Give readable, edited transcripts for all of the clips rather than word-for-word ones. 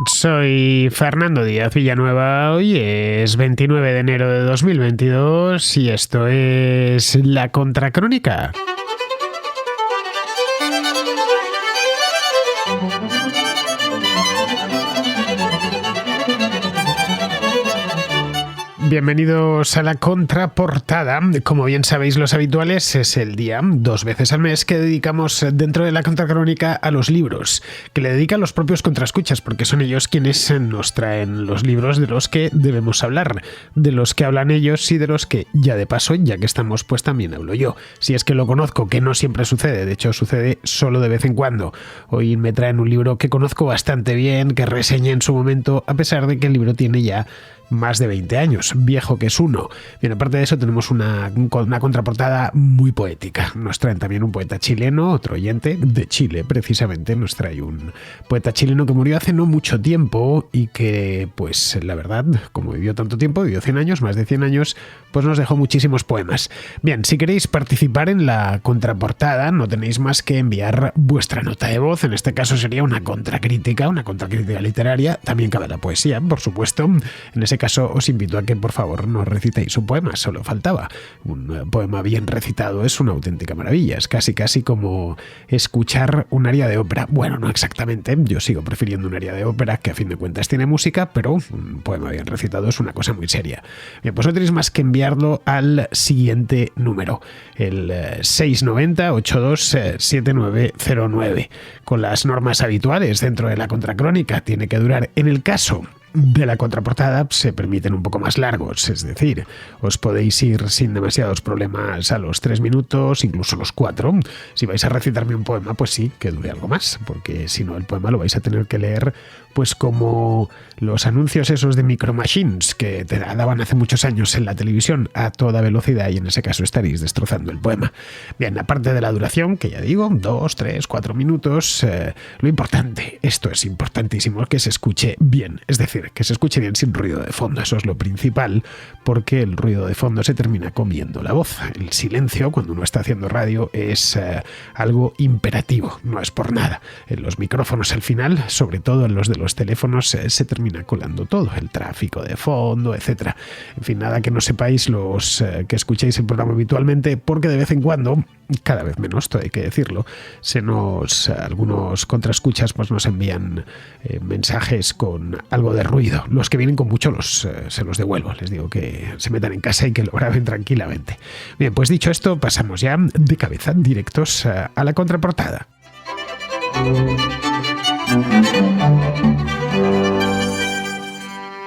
Soy Fernando Díaz Villanueva, hoy es 29 de enero de 2022 y esto es La Contracrónica. Bienvenidos a La Contraportada. Como bien sabéis los habituales, es el día, 2 veces al mes, que dedicamos dentro de La Contracrónica a los libros, que le dedican los propios contraescuchas, porque son ellos quienes nos traen los libros de los que debemos hablar, de los que hablan ellos y de los que, ya de paso, ya que estamos, pues también hablo yo. Si es que lo conozco, que no siempre sucede, de hecho sucede solo de vez en cuando. Hoy me traen un libro que conozco bastante bien, que reseñé en su momento, a pesar de que el libro tiene ya más de 20 años, viejo que es uno. Bien, aparte de eso tenemos una contraportada muy poética. Nos traen también un poeta chileno, otro oyente de Chile precisamente, nos trae un poeta chileno que murió hace no mucho tiempo y que, pues la verdad, como vivió tanto tiempo, vivió 100 años, más de 100 años, pues nos dejó muchísimos poemas. Bien, si queréis participar en la contraportada, no tenéis más que enviar vuestra nota de voz, en este caso sería una contracrítica literaria, también cabe la poesía, por supuesto. En ese caso os invito a que por favor nos recitéis un poema, solo faltaba. Un poema bien recitado es una auténtica maravilla, es casi como escuchar un aria de ópera. Bueno, no exactamente, yo sigo prefiriendo un aria de ópera que a fin de cuentas tiene música, pero un poema bien recitado es una cosa muy seria. Bien, pues no tenéis más que enviarlo al siguiente número, el 690-827909, con las normas habituales dentro de la contracrónica. Tiene que durar, en el caso de la contraportada, se permiten un poco más largos, es decir, os podéis ir sin demasiados problemas a los 3 minutos, incluso los 4. Si vais a recitarme un poema, pues sí, que dure algo más, porque si no el poema lo vais a tener que leer pues como los anuncios esos de Micro Machines que te daban hace muchos años en la televisión a toda velocidad, y en ese caso estaréis destrozando el poema. Bien, aparte de la duración, que ya digo, 2, 3, 4 minutos, lo importante, esto es importantísimo, que se escuche bien, es decir, que se escuche bien sin ruido de fondo. Eso es lo principal, porque el ruido de fondo se termina comiendo la voz. El silencio, cuando uno está haciendo radio, es algo imperativo, no es por nada. En los micrófonos al final, sobre todo en los de los teléfonos, se termina colando todo, el tráfico de fondo, etcétera. En fin, nada que no sepáis los que escucháis el programa habitualmente, porque de vez en cuando, cada vez menos, todo hay que decirlo, algunos contraescuchas pues nos envían mensajes con algo de ruido. Los que vienen con mucho se los devuelvo, les digo que se metan en casa y que lo graben tranquilamente. Bien, pues dicho esto, pasamos ya de cabeza directos a la contraportada.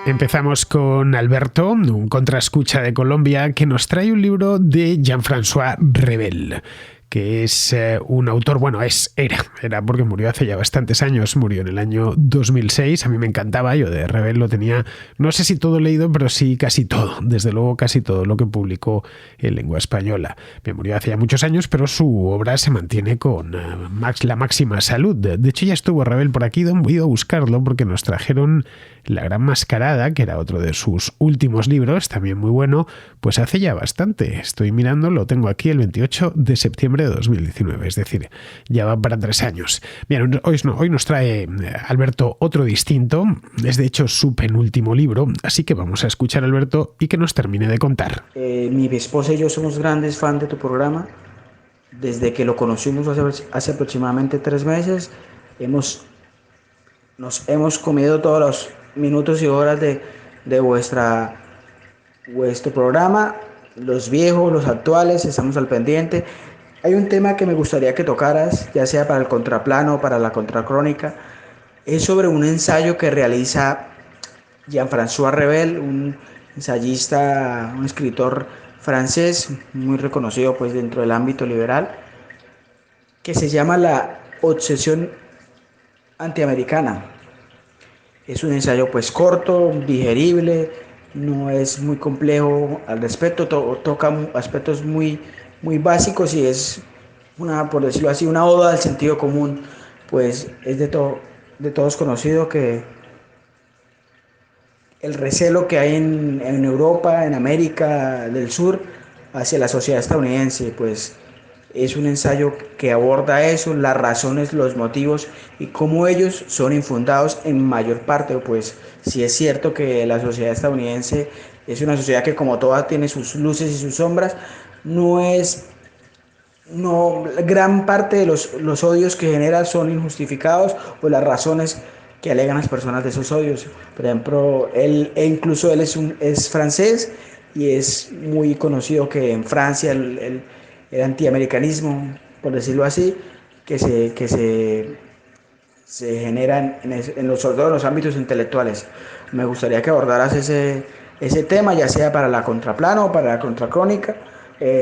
Empezamos con Alberto, un contraescucha de Colombia, que nos trae un libro de Jean-François Rebel, que es un autor, bueno, era porque murió hace ya bastantes años, murió en el año 2006, a mí me encantaba, yo de Rebel lo tenía, no sé si todo leído, pero sí casi todo, desde luego casi todo lo que publicó en lengua española. Me murió hace ya muchos años, pero su obra se mantiene con la máxima salud. De hecho ya estuvo Rebel por aquí, he ido a buscarlo porque nos trajeron La Gran Mascarada, que era otro de sus últimos libros, también muy bueno, pues hace ya bastante. Estoy mirando, lo tengo aquí el 28 de septiembre de 2019, es decir, ya va para 3 años. Bien, hoy nos trae Alberto otro distinto, es de hecho su penúltimo libro, así que vamos a escuchar a Alberto y que nos termine de contar. Mi esposa y yo somos grandes fans de tu programa. Desde que lo conocimos hace aproximadamente 3 meses, nos hemos comido todos los minutos y horas de vuestro programa, los viejos, los actuales, estamos al pendiente. Hay un tema que me gustaría que tocaras, ya sea para el contraplano o para la contracrónica, es sobre un ensayo que realiza Jean-François Rebel, un ensayista, un escritor francés muy reconocido pues dentro del ámbito liberal, que se llama La obsesión antiamericana. Es un ensayo pues corto, digerible, no es muy complejo al respecto, toca aspectos muy básicos y es por decirlo así, una oda al sentido común. Pues es de todos conocido que el recelo que hay en Europa, en América del Sur, hacia la sociedad estadounidense, pues Es un ensayo que aborda eso, las razones, los motivos y cómo ellos son infundados en mayor parte. Pues sí es cierto que la sociedad estadounidense es una sociedad que, como toda, tiene sus luces y sus sombras. No es no, Gran parte de los odios que genera son injustificados o las razones que alegan las personas de esos odios. Por ejemplo, incluso él es francés y es muy conocido que en Francia el antiamericanismo, por decirlo así, se generan sobre todo en los ámbitos intelectuales. Me gustaría que abordaras ese tema, ya sea para la contraplano o para la contracrónica.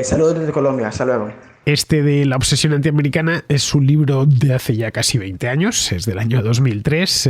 Saludos desde Colombia, hasta luego. Este de La obsesión antiamericana es un libro de hace ya casi 20 años, es del año 2003.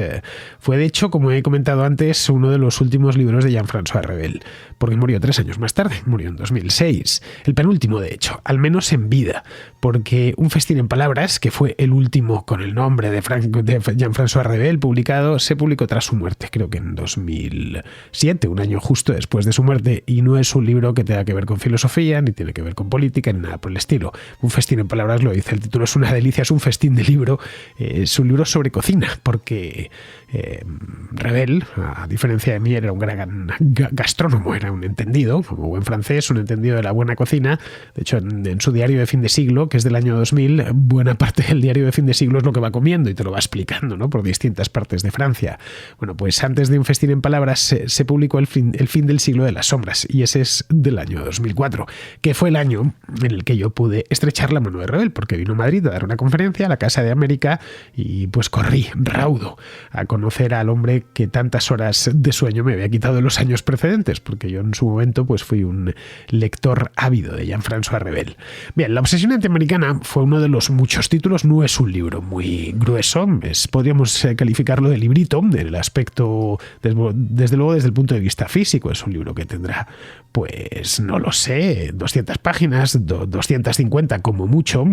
Fue, de hecho, como he comentado antes, uno de los últimos libros de Jean-François Revel, porque murió 3 años más tarde, murió en 2006. El penúltimo, de hecho, al menos en vida, porque Un festín en palabras, que fue el último con el nombre de Jean-François Revel publicado, se publicó tras su muerte, creo que en 2007, un año justo después de su muerte, y no es un libro que tenga que ver con filosofía, ni tiene que ver con política, ni nada por el estilo. Un festín en palabras, lo dice el título, es una delicia, es un festín de libro, es un libro sobre cocina, porque Revel, a diferencia de mí, era un gran gastrónomo, era un entendido, como buen francés, un entendido de la buena cocina. De hecho, en su diario de fin de siglo, que es del año 2000, buena parte del diario de fin de siglo es lo que va comiendo y te lo va explicando, ¿no?, por distintas partes de Francia. Bueno, pues antes de Un festín en palabras se publicó el fin del siglo de las sombras, y ese es del año 2004, que fue el año en el que yo pude estrechar la mano de Revel, porque vino a Madrid a dar una conferencia a la Casa de América y pues corrí raudo a conocer al hombre que tantas horas de sueño me había quitado en los años precedentes, porque yo en su momento pues fui un lector ávido de Jean-François Revel. Bien, La obsesión antiamericana fue uno de los muchos títulos, no es un libro muy grueso, podríamos calificarlo de librito, en el aspecto, desde luego desde el punto de vista físico, es un libro que tendrá, pues no lo sé, 200 páginas, 250 como mucho,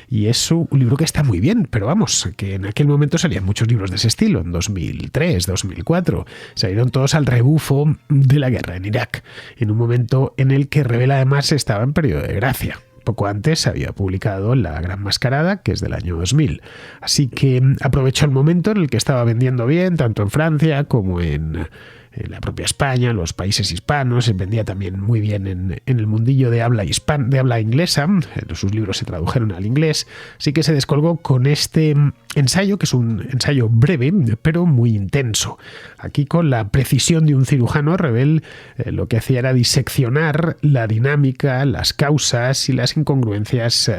y es un libro que está muy bien, pero vamos, que en aquel momento salían muchos libros de ese estilo, en 2003, 2004, salieron todos al rebufo de la guerra en Irak, en un momento en el que Revel además estaba en periodo de gracia. Poco antes había publicado La gran mascarada, que es del año 2000. Así que aprovechó el momento en el que estaba vendiendo bien, tanto en Francia como en la propia España, los países hispanos. Se vendía también muy bien en el mundillo de habla inglesa. Sus libros se tradujeron al inglés. Así que se descolgó con este ensayo, que es un ensayo breve, pero muy intenso. Aquí, con la precisión de un cirujano, Revel lo que hacía era diseccionar la dinámica, las causas y las incongruencias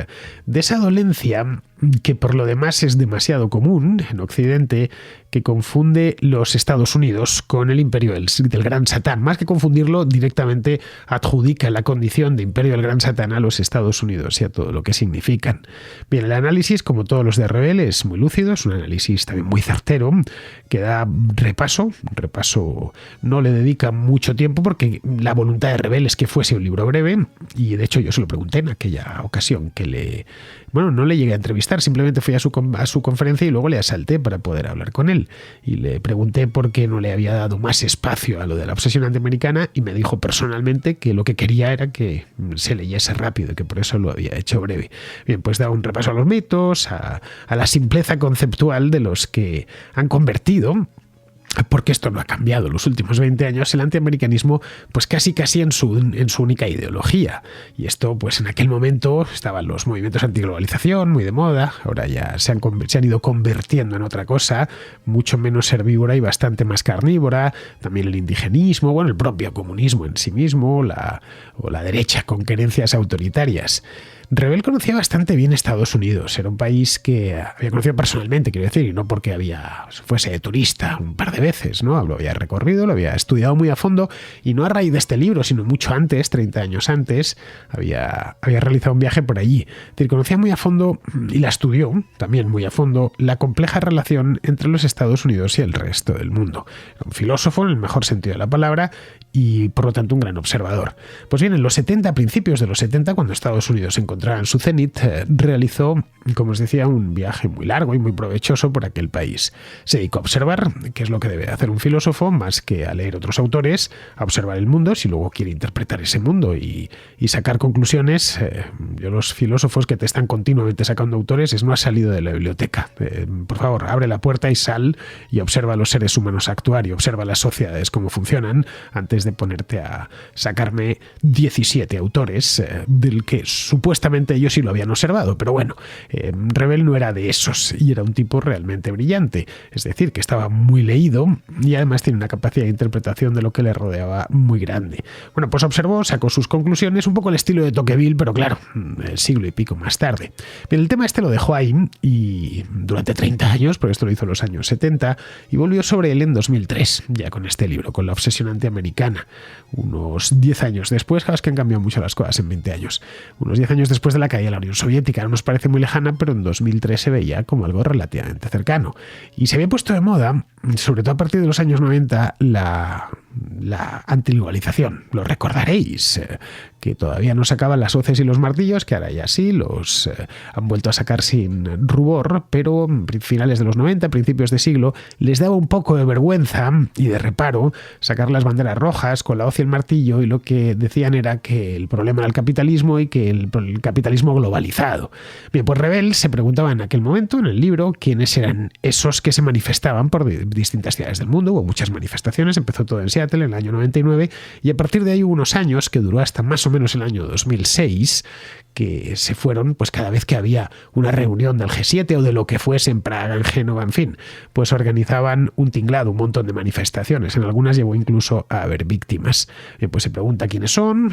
de esa dolencia que por lo demás es demasiado común en Occidente, que confunde los Estados Unidos con el imperio del gran Satán. Más que confundirlo, directamente adjudica la condición de imperio del gran Satán a los Estados Unidos y a todo lo que significan. Bien, el análisis, como todos los de Revel, es muy lúcido, es un análisis también muy certero, que da repaso, no le dedica mucho tiempo, porque la voluntad de Revel es que fuese un libro breve, y de hecho yo se lo pregunté en aquella ocasión, no le llegué a entrevistar, simplemente fui a su conferencia y luego le asalté para poder hablar con él. Y le pregunté por qué no le había dado más espacio a lo de La obsesión antiamericana, y me dijo personalmente que lo que quería era que se leyese rápido y que por eso lo había hecho breve. Bien, pues da un repaso a los mitos, a la simpleza conceptual de los que han convertido, porque esto no ha cambiado en los últimos 20 años, el antiamericanismo pues casi en su única ideología. Y esto, pues en aquel momento estaban los movimientos antiglobalización muy de moda, ahora ya se han ido convirtiendo en otra cosa, mucho menos herbívora y bastante más carnívora. También el indigenismo, bueno, el propio comunismo en sí mismo, o la derecha con querencias autoritarias. Revel conocía bastante bien Estados Unidos, era un país que había conocido personalmente, quiero decir, y no porque fuese de turista un par de veces, ¿no? Lo había recorrido, lo había estudiado muy a fondo, y no a raíz de este libro, sino mucho antes, 30 años antes, había realizado un viaje por allí. Es decir, conocía muy a fondo, y la estudió también muy a fondo, la compleja relación entre los Estados Unidos y el resto del mundo. Era un filósofo en el mejor sentido de la palabra, y por lo tanto un gran observador. Pues bien, en los 70, a principios de los 70, cuando Estados Unidos se encontraba en su cenit, realizó, como os decía, un viaje muy largo y muy provechoso por aquel país. Se dedicó a observar, que es lo que debe hacer un filósofo, más que a leer otros autores, a observar el mundo, si luego quiere interpretar ese mundo y sacar conclusiones. Yo, los filósofos que te están continuamente sacando autores, no has salido de la biblioteca. Por favor, abre la puerta y sal y observa a los seres humanos actuar y observa las sociedades cómo funcionan antes de ponerte a sacarme 17 autores del que supuestamente ellos sí lo habían observado. Pero bueno, Revel no era de esos y era un tipo realmente brillante. Es decir, que estaba muy leído y además tiene una capacidad de interpretación de lo que le rodeaba muy grande. Bueno, pues observó, sacó sus conclusiones, un poco el estilo de Tocqueville, pero claro, siglo y pico más tarde. Bien, el tema este lo dejó ahí y durante 30 años, porque esto lo hizo en los años 70, y volvió sobre él en 2003, ya con este libro, con La obsesión antiamericana. Unos 10 años después, claro, es que han cambiado mucho las cosas en 20 años. Unos 10 años después de la caída de la Unión Soviética, no nos parece muy lejana, pero en 2003 se veía como algo relativamente cercano. Y se había puesto de moda, sobre todo a partir de los años 90, la antiglobalización. Lo recordaréis, que todavía no sacaban las hoces y los martillos, que ahora ya sí, los han vuelto a sacar sin rubor, pero finales de los 90, principios de siglo, les daba un poco de vergüenza y de reparo sacar las banderas rojas con la hoz y el martillo, y lo que decían era que el problema era el capitalismo y que el capitalismo globalizado. Bien, pues Revel se preguntaba en aquel momento, en el libro, quiénes eran esos que se manifestaban por distintas ciudades del mundo. Hubo muchas manifestaciones, empezó todo en Seattle en el año 99 y a partir de ahí hubo unos años que duró hasta más o menos el año 2006, que se fueron pues cada vez que había una reunión del G7 o de lo que fuese en Praga, en Génova, en fin, pues organizaban un tinglado, un montón de manifestaciones. En algunas llegó incluso a haber víctimas. Pues se pregunta quiénes son,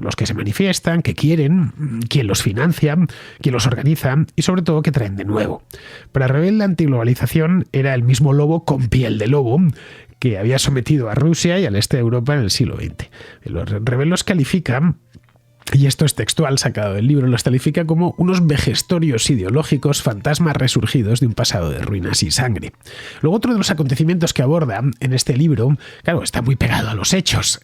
los que se manifiestan, qué quieren, quién los financia, quién los organiza y sobre todo qué traen de nuevo. Para Revel, la antiglobalización era el mismo lobo con piel de lobo que había sometido a Rusia y al este de Europa en el siglo XX. Revel los califica, y esto es textual sacado del libro, los califica como unos vejestorios ideológicos, fantasmas resurgidos de un pasado de ruinas y sangre. Luego, otro de los acontecimientos que aborda en este libro, claro, está muy pegado a los hechos,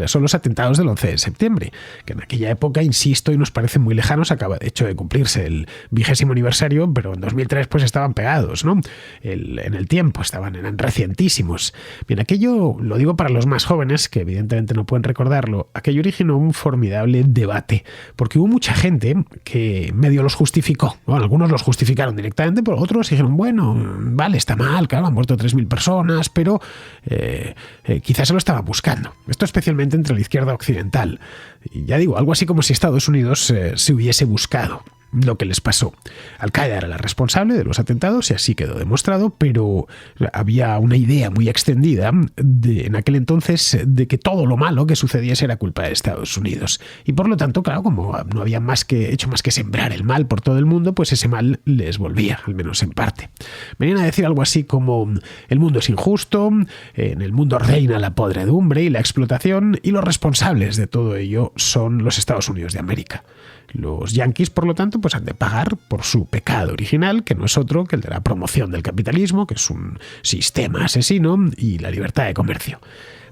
son los atentados del 11 de septiembre, que en aquella época, insisto, y nos parecen muy lejanos, acaba de hecho de cumplirse el 20º aniversario, pero en 2003 pues estaban pegados, ¿no? En el tiempo, eran recientísimos. Bien, aquello, lo digo para los más jóvenes, que evidentemente no pueden recordarlo, aquello originó un formidable debate, porque hubo mucha gente que medio los justificó. Bueno, algunos los justificaron directamente, pero otros dijeron, bueno, vale, está mal, claro, han muerto 3.000 personas, pero quizás se lo estaba buscando. Esto especialmente entre la izquierda occidental. Y ya digo, algo así como si Estados Unidos se hubiese buscado lo que les pasó. Al-Qaeda era la responsable de los atentados y así quedó demostrado, pero había una idea muy extendida en aquel entonces de que todo lo malo que sucediese era culpa de Estados Unidos. Y por lo tanto, claro, como no habían hecho más que sembrar el mal por todo el mundo, pues ese mal les volvía, al menos en parte. Venían a decir algo así como: el mundo es injusto, en el mundo reina la podredumbre y la explotación, y los responsables de todo ello son los Estados Unidos de América. Los yanquis, por lo tanto, pues han de pagar por su pecado original, que no es otro que el de la promoción del capitalismo, que es un sistema asesino, y la libertad de comercio.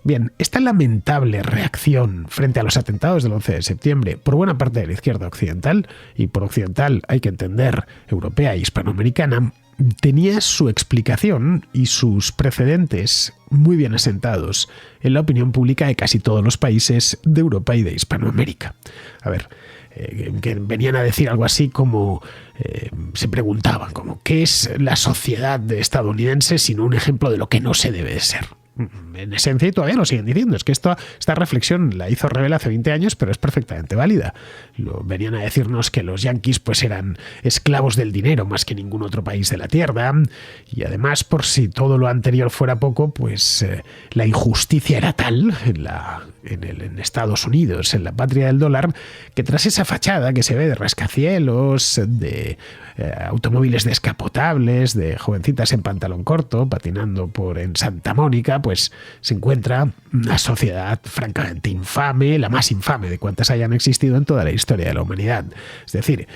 Bien, esta lamentable reacción frente a los atentados del 11 de septiembre por buena parte de la izquierda occidental, y por occidental hay que entender europea e hispanoamericana, tenía su explicación y sus precedentes muy bien asentados en la opinión pública de casi todos los países de Europa y de Hispanoamérica. A ver, que venían a decir algo así como, se preguntaban como, ¿qué es la sociedad estadounidense sino un ejemplo de lo que no se debe de ser? En esencia, y todavía lo siguen diciendo, es que esta reflexión la hizo Revel hace 20 años, pero es perfectamente válida. Venían a decirnos que los yanquis pues eran esclavos del dinero más que ningún otro país de la Tierra, y además, por si todo lo anterior fuera poco, pues la injusticia era tal, en Estados Unidos, en la patria del dólar, que tras esa fachada que se ve de rascacielos, de automóviles descapotables, de jovencitas en pantalón corto patinando en Santa Mónica, pues se encuentra una sociedad francamente infame, la más infame de cuantas hayan existido en toda la historia de la humanidad. Es decir,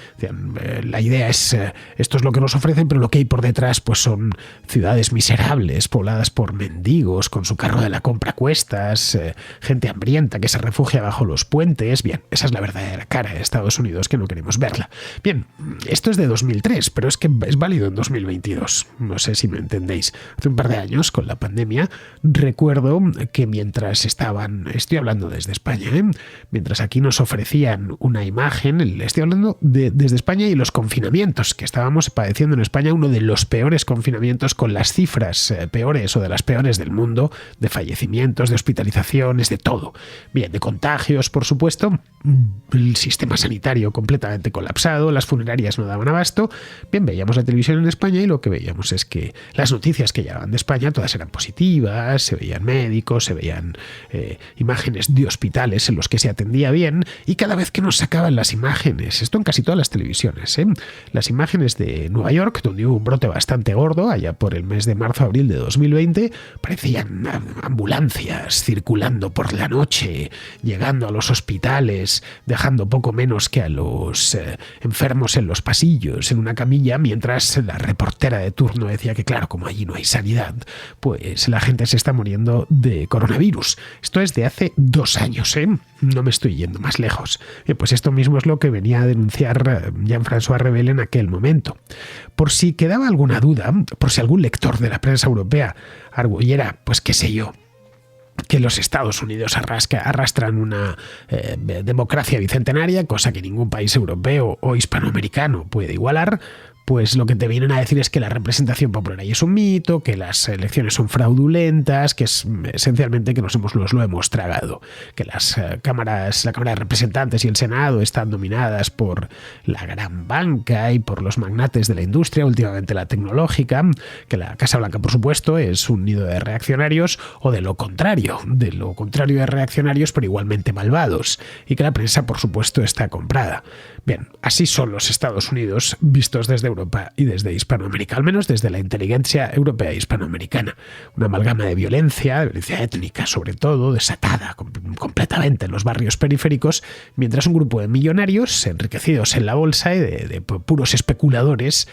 la idea es, esto es lo que nos ofrecen, pero lo que hay por detrás pues son ciudades miserables, pobladas por mendigos, con su carro de la compra a cuestas, gente hambrienta que se refugia bajo los puentes. Bien, esa es la verdadera cara de Estados Unidos, que no queremos verla. Bien, esto es de 2003, pero es que es válido en 2022. No sé si me entendéis. Hace un par de años, con la pandemia, recuerdo que mientras estoy hablando desde España, mientras aquí nos ofrecían una imagen, estoy hablando desde España y los confinamientos, que estábamos padeciendo en España uno de los peores confinamientos, con las cifras peores o de las peores del mundo, de fallecimientos, de hospitalizaciones, de todo. Bien, de contagios, por supuesto, el sistema sanitario completamente colapsado, las funerarias no daban abasto. Bien, veíamos la televisión en España y lo que veíamos es que las noticias que llegaban de España todas eran positivas, se veían médicos, se veían imágenes de hospitales en los que se atendía bien, y cada vez que nos sacaban las imágenes, esto en casi todas las televisiones, las imágenes de Nueva York, donde hubo un brote bastante gordo allá por el mes de marzo-abril de 2020, parecían ambulancias circulando por la noche, llegando a los hospitales, dejando poco menos que a los enfermos en los pasillos, en una camilla, mientras la reportera de turno decía que, claro, como allí no hay sanidad, pues la gente se está muriendo de coronavirus. Esto es de hace 2 años, no me estoy yendo más lejos. Pues esto mismo es lo que venía a denunciar Jean-François Revel en aquel momento. Por si quedaba alguna duda, por si algún lector de la prensa europea arguyera, pues qué sé yo, que los Estados Unidos arrastran una democracia bicentenaria, cosa que ningún país europeo o hispanoamericano puede igualar, pues lo que te vienen a decir es que la representación popular ahí es un mito, que las elecciones son fraudulentas, que es esencialmente que nos lo hemos tragado, que la Cámara de Representantes y el Senado están dominadas por la gran banca y por los magnates de la industria, últimamente la tecnológica, que la Casa Blanca, por supuesto, es un nido de reaccionarios, o de lo contrario de reaccionarios, pero igualmente malvados, y que la prensa, por supuesto, está comprada. Bien, así son los Estados Unidos vistos desde Europa y desde Hispanoamérica, al menos desde la inteligencia europea e hispanoamericana. Una amalgama de violencia étnica, sobre todo, desatada completamente en los barrios periféricos, mientras un grupo de millonarios enriquecidos en la bolsa y de puros especuladores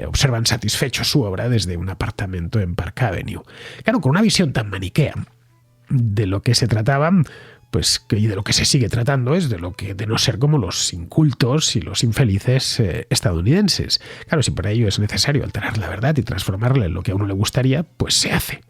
observan satisfechos su obra desde un apartamento en Park Avenue. Claro, con una visión tan maniquea de lo que se trataba, pues, y de lo que se sigue tratando, es de no ser como los incultos y los infelices estadounidenses. Claro, si para ello es necesario alterar la verdad y transformarla en lo que a uno le gustaría, pues se hace.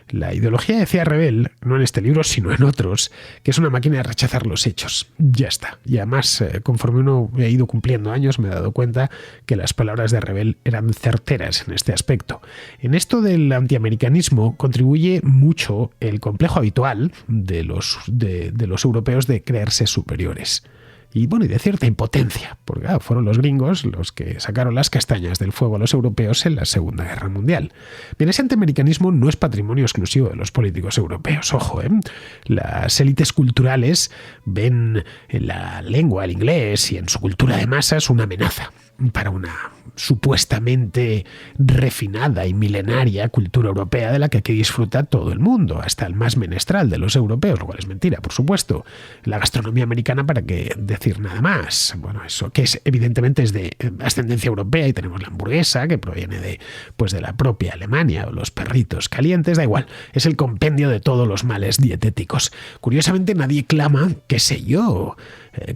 La ideología, decía Revel, no en este libro sino en otros, que es una máquina de rechazar los hechos. Ya está. Y además, conforme uno ha ido cumpliendo años, me he dado cuenta que las palabras de Revel eran certeras en este aspecto. En esto del antiamericanismo contribuye mucho el complejo habitual de los europeos de creerse superiores. Y bueno, y de cierta impotencia, porque fueron los gringos los que sacaron las castañas del fuego a los europeos en la Segunda Guerra Mundial. Bien, ese antiamericanismo no es patrimonio exclusivo de los políticos europeos, ojo, Las élites culturales ven en la lengua, el inglés y en su cultura de masas una amenaza para una supuestamente refinada y milenaria cultura europea de la que aquí disfruta todo el mundo, hasta el más menestral de los europeos, lo cual es mentira, por supuesto. La gastronomía americana, para qué decir nada más. Bueno, eso que evidentemente es de ascendencia europea, y tenemos la hamburguesa que proviene de la propia Alemania, o los perritos calientes, da igual, es el compendio de todos los males dietéticos. Curiosamente nadie clama, qué sé yo,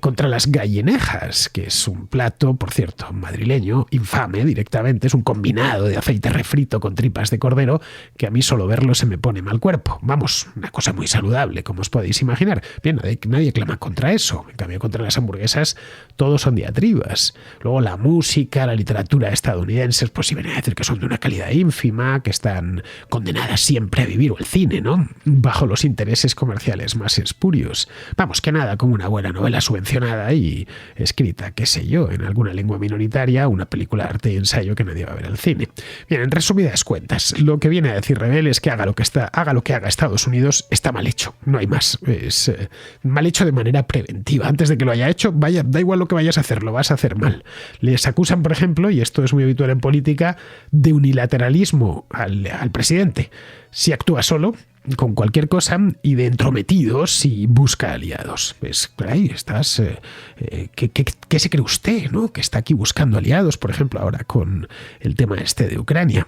contra las gallinejas, que es un plato, por cierto, madrileño, infame directamente, es un combinado de aceite refrito con tripas de cordero que a mí solo verlo se me pone mal cuerpo. Vamos, una cosa muy saludable, como os podéis imaginar. Bien, nadie clama contra eso. En cambio, contra las hamburguesas todos son diatribas. Luego la música, la literatura estadounidenses, pues si vienen a decir que son de una calidad ínfima, que están condenadas siempre a vivir, o el cine, ¿no?, bajo los intereses comerciales más espurios. Vamos, que nada como una buena novela subvencionada y escrita, qué sé yo, en alguna lengua minoritaria, una película de arte y ensayo que nadie va a ver al cine. Bien, en resumidas cuentas, lo que viene a decir Rebel es que haga lo que haga Estados Unidos, está mal hecho, no hay más. Es mal hecho de manera preventiva. Antes de que lo haya hecho, vaya, da igual lo que vayas a hacer, lo vas a hacer mal. Les acusan, por ejemplo, y esto es muy habitual en política, de unilateralismo al presidente. Si actúa solo, con cualquier cosa, y de entrometidos si busca aliados. Pues ahí estás. ¿Qué se cree usted, no? Que está aquí buscando aliados, por ejemplo, ahora con el tema este de Ucrania.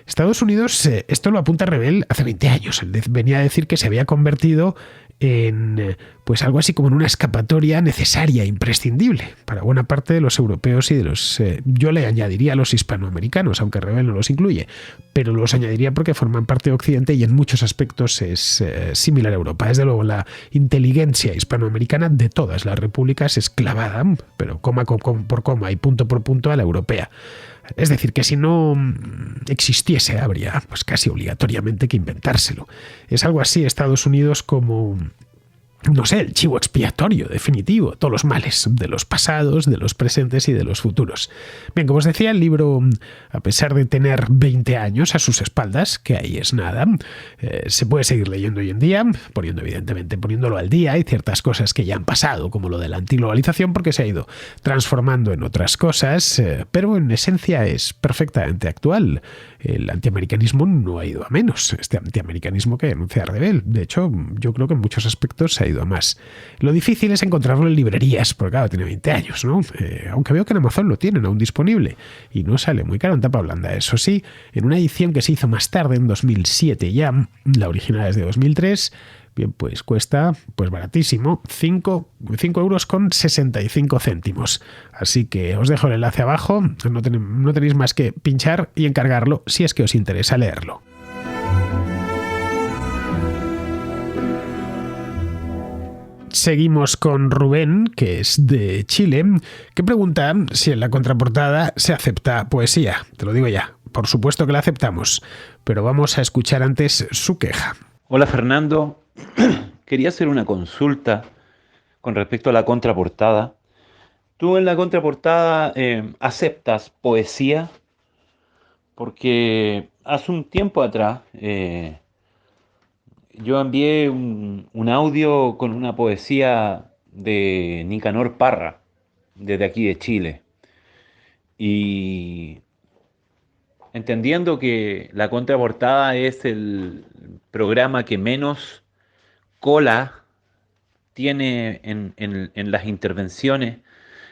Estados Unidos, esto lo apunta Rebel hace 20 años. Él venía a decir que se había convertido en pues algo así como en una escapatoria necesaria, imprescindible para buena parte de los europeos y de los, yo le añadiría a los hispanoamericanos, aunque Rebel no los incluye, pero los añadiría porque forman parte de Occidente y en muchos aspectos es similar a Europa. Desde luego la inteligencia hispanoamericana de todas las repúblicas es clavada, pero coma por coma y punto por punto, a la europea. Es decir, que si no existiese, habría pues casi obligatoriamente que inventárselo. Es algo así Estados Unidos como, no sé, el chivo expiatorio definitivo, todos los males de los pasados, de los presentes y de los futuros. Bien, como os decía, el libro, a pesar de tener 20 años a sus espaldas, que ahí es nada, se puede seguir leyendo hoy en día, poniéndolo al día. Hay ciertas cosas que ya han pasado, como lo de la antiglobalización, porque se ha ido transformando en otras cosas, pero en esencia es perfectamente actual. El antiamericanismo no ha ido a menos, este antiamericanismo que denuncia Rebel. De hecho, yo creo que en muchos aspectos se ha ido a más. Lo difícil es encontrarlo en librerías, porque claro, tiene 20 años, ¿no? Aunque veo que en Amazon lo tienen aún disponible y no sale muy caro en tapa blanda. Eso sí, en una edición que se hizo más tarde, en 2007 ya, la original es de 2003, bien, pues cuesta pues baratísimo, 5 euros con 65 céntimos. Así que os dejo el enlace abajo, no tenéis más que pinchar y encargarlo si es que os interesa leerlo. Seguimos con Rubén, que es de Chile, que pregunta si en la contraportada se acepta poesía. Te lo digo ya, por supuesto que la aceptamos, pero vamos a escuchar antes su queja. Hola Fernando, quería hacer una consulta con respecto a la contraportada. ¿Tú en la contraportada aceptas poesía? Porque hace un tiempo atrás yo envié un audio con una poesía de Nicanor Parra, desde aquí de Chile. Y entendiendo que la contraportada es el programa que menos cola tiene en las intervenciones,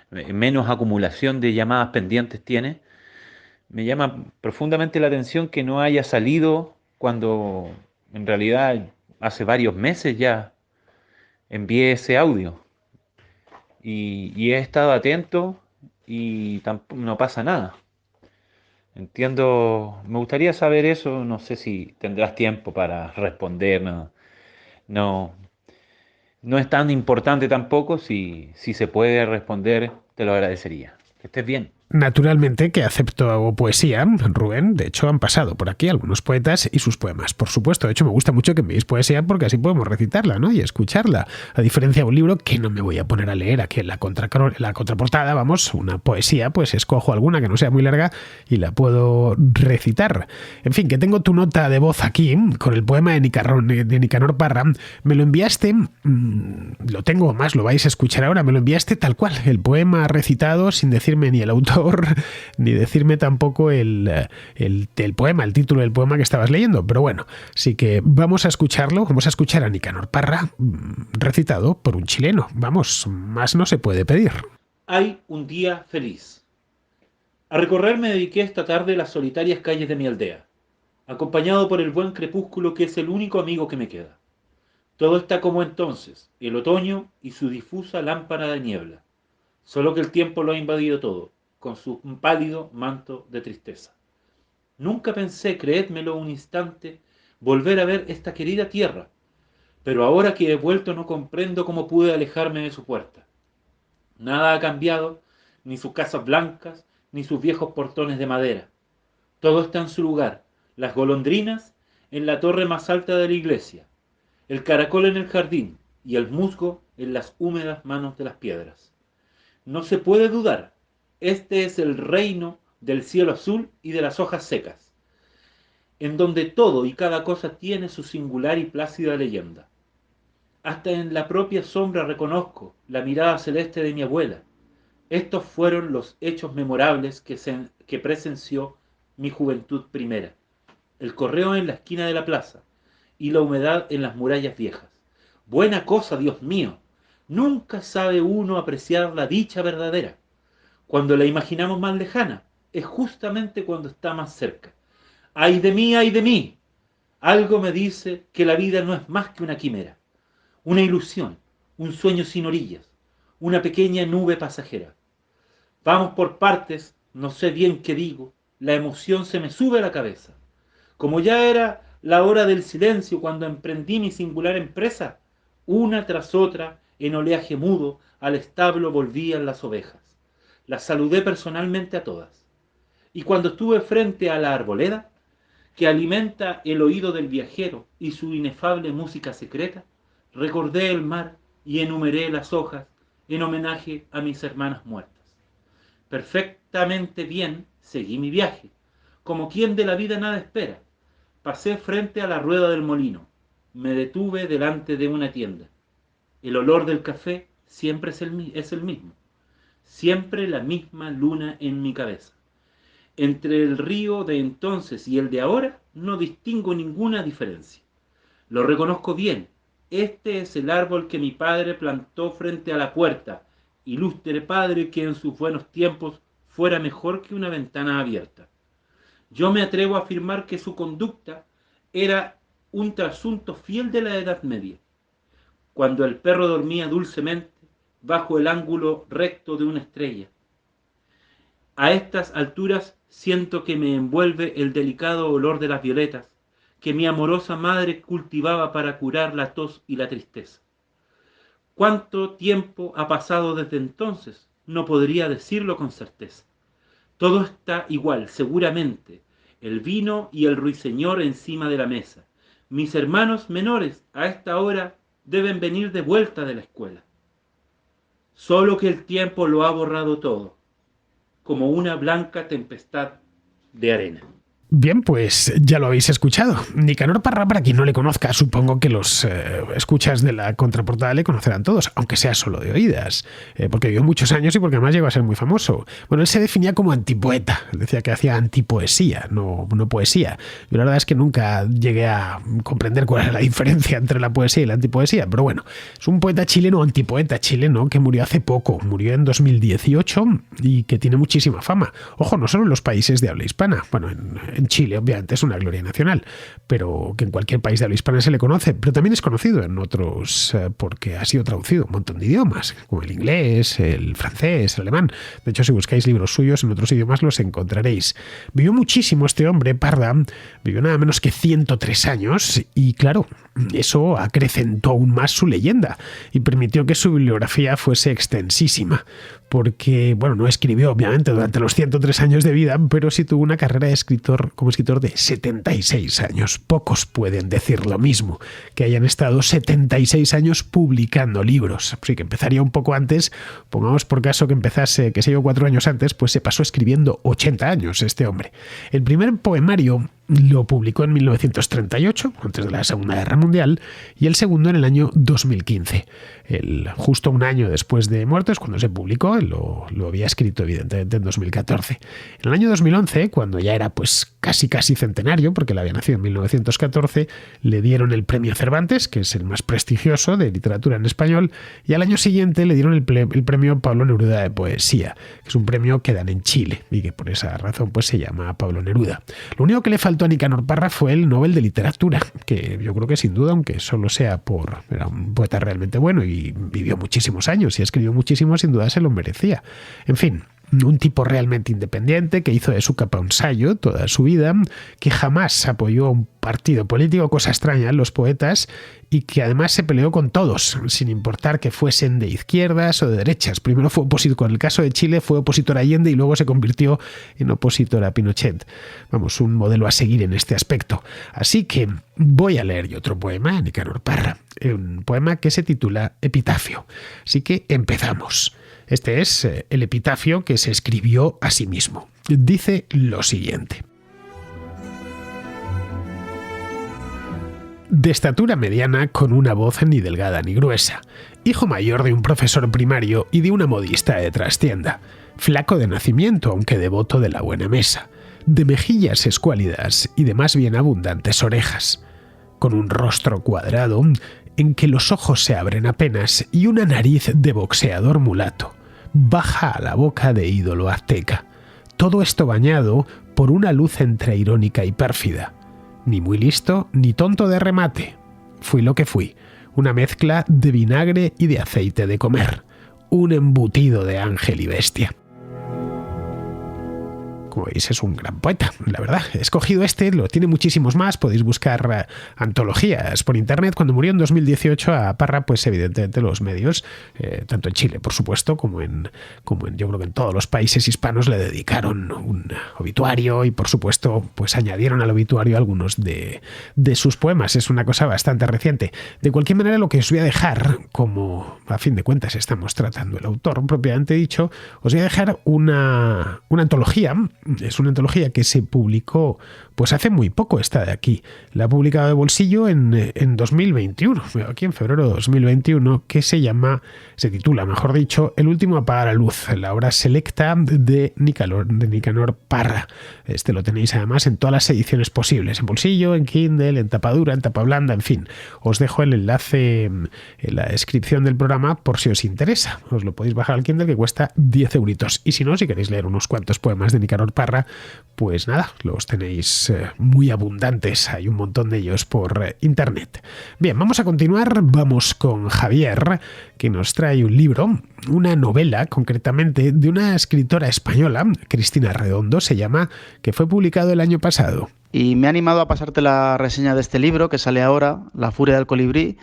menos acumulación de llamadas pendientes tiene, me llama profundamente la atención que no haya salido cuando en realidad hace varios meses ya envié ese audio y he estado atento y no pasa nada. Entiendo, me gustaría saber eso, no sé si tendrás tiempo para responder, no, no es tan importante tampoco, si se puede responder, te lo agradecería. Que estés bien. Naturalmente que acepto poesía, Rubén. De hecho, han pasado por aquí algunos poetas y sus poemas. Por supuesto, de hecho, me gusta mucho que enviéis poesía porque así podemos recitarla, ¿no? Y escucharla. A diferencia de un libro que no me voy a poner a leer aquí en la contraportada, vamos, una poesía, pues escojo alguna que no sea muy larga y la puedo recitar. En fin, que tengo tu nota de voz aquí con el poema de Nicanor Parra. Me lo enviaste, lo tengo más, lo vais a escuchar ahora, me lo enviaste tal cual, el poema recitado sin decirme ni el autor ni decirme tampoco el poema, el título del poema que estabas leyendo, pero bueno, sí que vamos a escucharlo, vamos a escuchar a Nicanor Parra recitado por un chileno, vamos, más no se puede pedir. Hay un día feliz. A recorrer me dediqué esta tarde las solitarias calles de mi aldea, acompañado por el buen crepúsculo que es el único amigo que me queda. Todo está como entonces, el otoño y su difusa lámpara de niebla, solo que el tiempo lo ha invadido todo, con su pálido manto de tristeza. Nunca pensé, creédmelo un instante, volver a ver esta querida tierra, pero ahora que he vuelto no comprendo cómo pude alejarme de su puerta. Nada ha cambiado, ni sus casas blancas, ni sus viejos portones de madera. Todo está en su lugar, las golondrinas en la torre más alta de la iglesia, el caracol en el jardín y el musgo en las húmedas manos de las piedras. No se puede dudar, este es el reino del cielo azul y de las hojas secas, en donde todo y cada cosa tiene su singular y plácida leyenda. Hasta en la propia sombra reconozco la mirada celeste de mi abuela. Estos fueron los hechos memorables que presenció mi juventud primera. El correo en la esquina de la plaza y la humedad en las murallas viejas. Buena cosa, Dios mío. Nunca sabe uno apreciar la dicha verdadera. Cuando la imaginamos más lejana, es justamente cuando está más cerca. ¡Ay de mí, ay de mí! Algo me dice que la vida no es más que una quimera, una ilusión, un sueño sin orillas, una pequeña nube pasajera. Vamos por partes, no sé bien qué digo, la emoción se me sube a la cabeza. Como ya era la hora del silencio cuando emprendí mi singular empresa, una tras otra, en oleaje mudo, al establo volvían las ovejas. Las saludé personalmente a todas. Y cuando estuve frente a la arboleda, que alimenta el oído del viajero y su inefable música secreta, recordé el mar y enumeré las hojas en homenaje a mis hermanas muertas. Perfectamente bien seguí mi viaje, como quien de la vida nada espera. Pasé frente a la rueda del molino, me detuve delante de una tienda. El olor del café siempre es el mismo, siempre la misma luna en mi cabeza. Entre el río de entonces y el de ahora no distingo ninguna diferencia. Lo reconozco bien, este es el árbol que mi padre plantó frente a la puerta, ilustre padre que en sus buenos tiempos fuera mejor que una ventana abierta. Yo me atrevo a afirmar que su conducta era un trasunto fiel de la Edad Media, cuando el perro dormía dulcemente bajo el ángulo recto de una estrella. A estas alturas siento que me envuelve el delicado olor de las violetas que mi amorosa madre cultivaba para curar la tos y la tristeza. ¿Cuánto tiempo ha pasado desde entonces? No podría decirlo con certeza. Todo está igual, seguramente. El vino y el ruiseñor encima de la mesa. Mis hermanos menores a esta hora deben venir de vuelta de la escuela. Solo que el tiempo lo ha borrado todo, como una blanca tempestad de arena. Bien, pues ya lo habéis escuchado. Nicanor Parra, para quien no le conozca, supongo que los escuchas de la contraportada le conocerán todos, aunque sea solo de oídas, porque vivió muchos años y porque además llegó a ser muy famoso. Bueno, él se definía como antipoeta, decía que hacía antipoesía, no poesía. Yo la verdad es que nunca llegué a comprender cuál era la diferencia entre la poesía y la antipoesía, pero bueno, es un poeta chileno, antipoeta chileno, que murió hace poco, murió en 2018 y que tiene muchísima fama. Ojo, no solo en los países de habla hispana, bueno, en Chile, obviamente, es una gloria nacional, pero que en cualquier país de habla hispana se le conoce, pero también es conocido en otros porque ha sido traducido un montón de idiomas, como el inglés, el francés, el alemán. De hecho, si buscáis libros suyos en otros idiomas los encontraréis. Vivió muchísimo este hombre, Parra, vivió nada menos que 103 años y, claro, eso acrecentó aún más su leyenda y permitió que su bibliografía fuese extensísima. Porque, bueno, no escribió obviamente durante los 103 años de vida, pero sí tuvo una carrera de escritor, como escritor de 76 años. Pocos pueden decir lo mismo, que hayan estado 76 años publicando libros. Así que empezaría un poco antes, pongamos por caso que empezase, que se yo 4 años antes, pues se pasó escribiendo 80 años este hombre. El primer poemario lo publicó en 1938, antes de la Segunda Guerra Mundial, y el segundo en el año 2015. Justo un año después de muerto es cuando se publicó, lo había escrito evidentemente en 2014. En el año 2011, cuando ya era pues casi centenario, porque él había nacido en 1914, le dieron el premio Cervantes, que es el más prestigioso de literatura en español, y al año siguiente le dieron el premio Pablo Neruda de poesía, que es un premio que dan en Chile y que por esa razón pues se llama Pablo Neruda. Lo único que le faltó a Nicanor Parra fue el Nobel de Literatura, que yo creo que sin duda, aunque solo sea era un poeta realmente bueno y vivió muchísimos años y escribió muchísimo, sin duda se lo merecía. En fin, un tipo realmente independiente que hizo de su capa un sayo toda su vida, que jamás apoyó a un partido político, cosa extraña en los poetas, y que además se peleó con todos, sin importar que fuesen de izquierdas o de derechas. Primero fue opositor, con el caso de Chile fue opositor a Allende y luego se convirtió en opositor a Pinochet. Vamos, un modelo a seguir en este aspecto. Así que voy a leer yo otro poema de Nicanor Parra, un poema que se titula Epitafio. Así que empezamos. Este es el epitafio que se escribió a sí mismo. Dice lo siguiente. De estatura mediana, con una voz ni delgada ni gruesa, hijo mayor de un profesor primario y de una modista de trastienda, flaco de nacimiento aunque devoto de la buena mesa, de mejillas escuálidas y de más bien abundantes orejas, con un rostro cuadrado en que los ojos se abren apenas y una nariz de boxeador mulato, baja a la boca de ídolo azteca, todo esto bañado por una luz entre irónica y pérfida. Ni muy listo, ni tonto de remate. Fui lo que fui, una mezcla de vinagre y de aceite de comer, un embutido de ángel y bestia. Como veis, es un gran poeta, la verdad. He escogido lo tiene muchísimos más, podéis buscar antologías por internet. Cuando murió en 2018 a Parra, pues evidentemente los medios, tanto en Chile, por supuesto, como en yo creo que en todos los países hispanos le dedicaron un obituario y, por supuesto, pues añadieron al obituario algunos de sus poemas. Es una cosa bastante reciente. De cualquier manera, lo que os voy a dejar, como a fin de cuentas estamos tratando el autor propiamente dicho, os voy a dejar una antología. Es una antología que se publicó pues hace muy poco, esta de aquí. La ha publicado de bolsillo en 2021, aquí en febrero de 2021, que se titula, mejor dicho, El último apagar la luz, la obra selecta de Nicanor Parra. Lo tenéis además en todas las ediciones posibles, en bolsillo, en Kindle, en tapa dura, en tapa blanda, en fin. Os dejo el enlace en la descripción del programa por si os interesa. Os lo podéis bajar al Kindle, que cuesta 10 euritos. Y si no, si queréis leer unos cuantos poemas de Nicanor Parra, pues nada, los tenéis muy abundantes, hay un montón de ellos por internet. Bien, vamos a continuar, vamos con Javier, que nos trae un libro, una novela concretamente de una escritora española, Cristina Redondo se llama, que fue publicado el año pasado. Y me ha animado a pasarte la reseña de este libro que sale ahora, La furia del colibrí,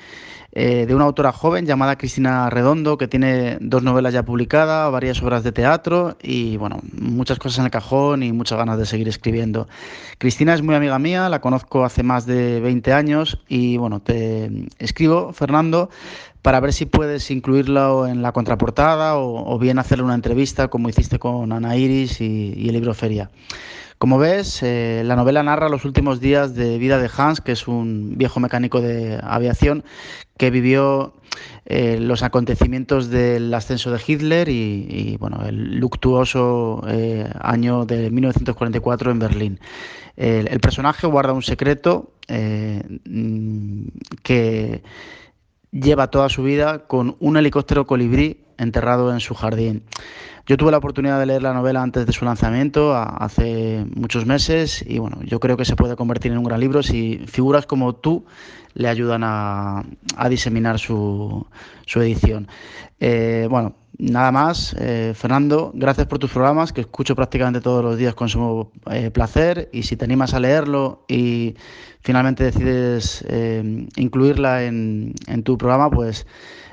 de una autora joven llamada Cristina Redondo, que tiene 2 novelas ya publicadas, varias obras de teatro y bueno, muchas cosas en el cajón y muchas ganas de seguir escribiendo. Cristina es muy amiga mía, la conozco hace más de 20 años y bueno, te escribo, Fernando, para ver si puedes incluirlo en la contraportada o bien hacerle una entrevista como hiciste con Ana Iris y el libro Feria. Como ves, la novela narra los últimos días de vida de Hans, que es un viejo mecánico de aviación que vivió los acontecimientos del ascenso de Hitler y bueno, el luctuoso año de 1944 en Berlín. El personaje guarda un secreto que lleva toda su vida con un helicóptero colibrí enterrado en su jardín. Yo tuve la oportunidad de leer la novela antes de su lanzamiento, hace muchos meses, y bueno, yo creo que se puede convertir en un gran libro si figuras como tú le ayudan a diseminar su edición. Bueno, nada más. Fernando, gracias por tus programas, que escucho prácticamente todos los días con sumo placer, y si te animas a leerlo y finalmente decides incluirla en tu programa, pues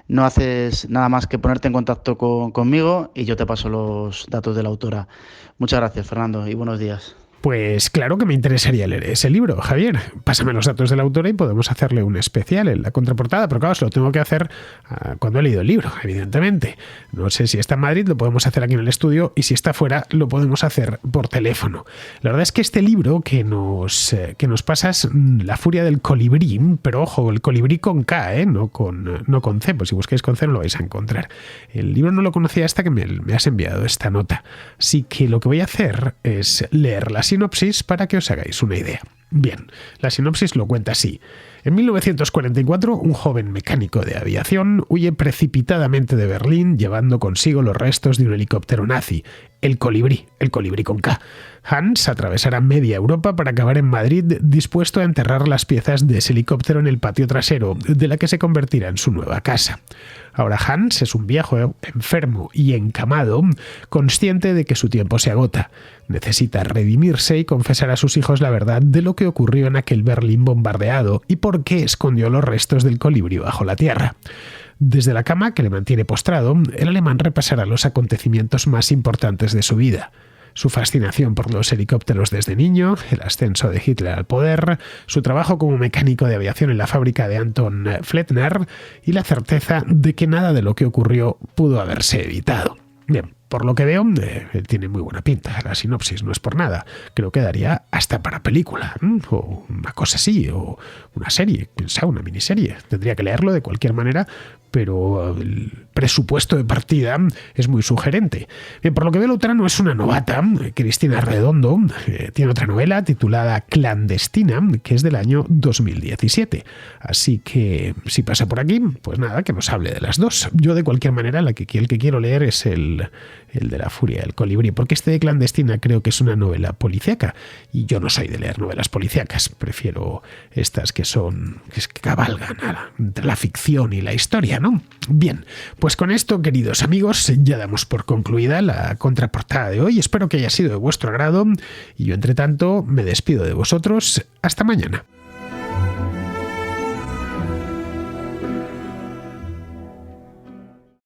no haces nada más que ponerte en contacto conmigo y yo te paso los datos de la autora. Muchas gracias, Fernando, y buenos días. Pues claro que me interesaría leer ese libro, Javier. Pásame los datos de la autora y podemos hacerle un especial en la contraportada, pero claro, se lo tengo que hacer cuando he leído el libro, evidentemente. No sé si está en Madrid, lo podemos hacer aquí en el estudio, y si está fuera, lo podemos hacer por teléfono. La verdad es que este libro que nos pasas, La furia del colibrí, pero ojo, el colibrí con K, no con C, pues si busquáis con C no lo vais a encontrar. El libro no lo conocía hasta que me has enviado esta nota. Así que lo que voy a hacer es leer la sinopsis para que os hagáis una idea. Bien, la sinopsis lo cuenta así. En 1944, un joven mecánico de aviación huye precipitadamente de Berlín llevando consigo los restos de un helicóptero nazi, El colibrí con K. Hans atravesará media Europa para acabar en Madrid, dispuesto a enterrar las piezas de ese helicóptero en el patio trasero de la que se convertirá en su nueva casa. Ahora Hans es un viejo enfermo y encamado, consciente de que su tiempo se agota. Necesita redimirse y confesar a sus hijos la verdad de lo que ocurrió en aquel Berlín bombardeado y por qué escondió los restos del colibrí bajo la tierra. Desde la cama que le mantiene postrado, el alemán repasará los acontecimientos más importantes de su vida. Su fascinación por los helicópteros desde niño, el ascenso de Hitler al poder, su trabajo como mecánico de aviación en la fábrica de Anton Flettner y la certeza de que nada de lo que ocurrió pudo haberse evitado. Bien, por lo que veo, tiene muy buena pinta. La sinopsis no es por nada. Creo que daría hasta para película, o una cosa así, o una serie, piensa, una miniserie. Tendría que leerlo de cualquier manera, pero el presupuesto de partida es muy sugerente. Bien, por lo que veo, la autora no es una novata. Cristina Redondo tiene otra novela titulada Clandestina, que es del año 2017. Así que, si pasa por aquí, pues nada, que nos hable de las dos. Yo, de cualquier manera, el que quiero leer es el de La furia del colibrí, porque este de Clandestina creo que es una novela policíaca, y yo no soy de leer novelas policíacas. Prefiero estas que cabalgan entre la ficción y la historia, ¿no? Bien, pues con esto, queridos amigos, ya damos por concluida la contraportada de hoy. Espero que haya sido de vuestro agrado y yo, entre tanto, me despido de vosotros. Hasta mañana.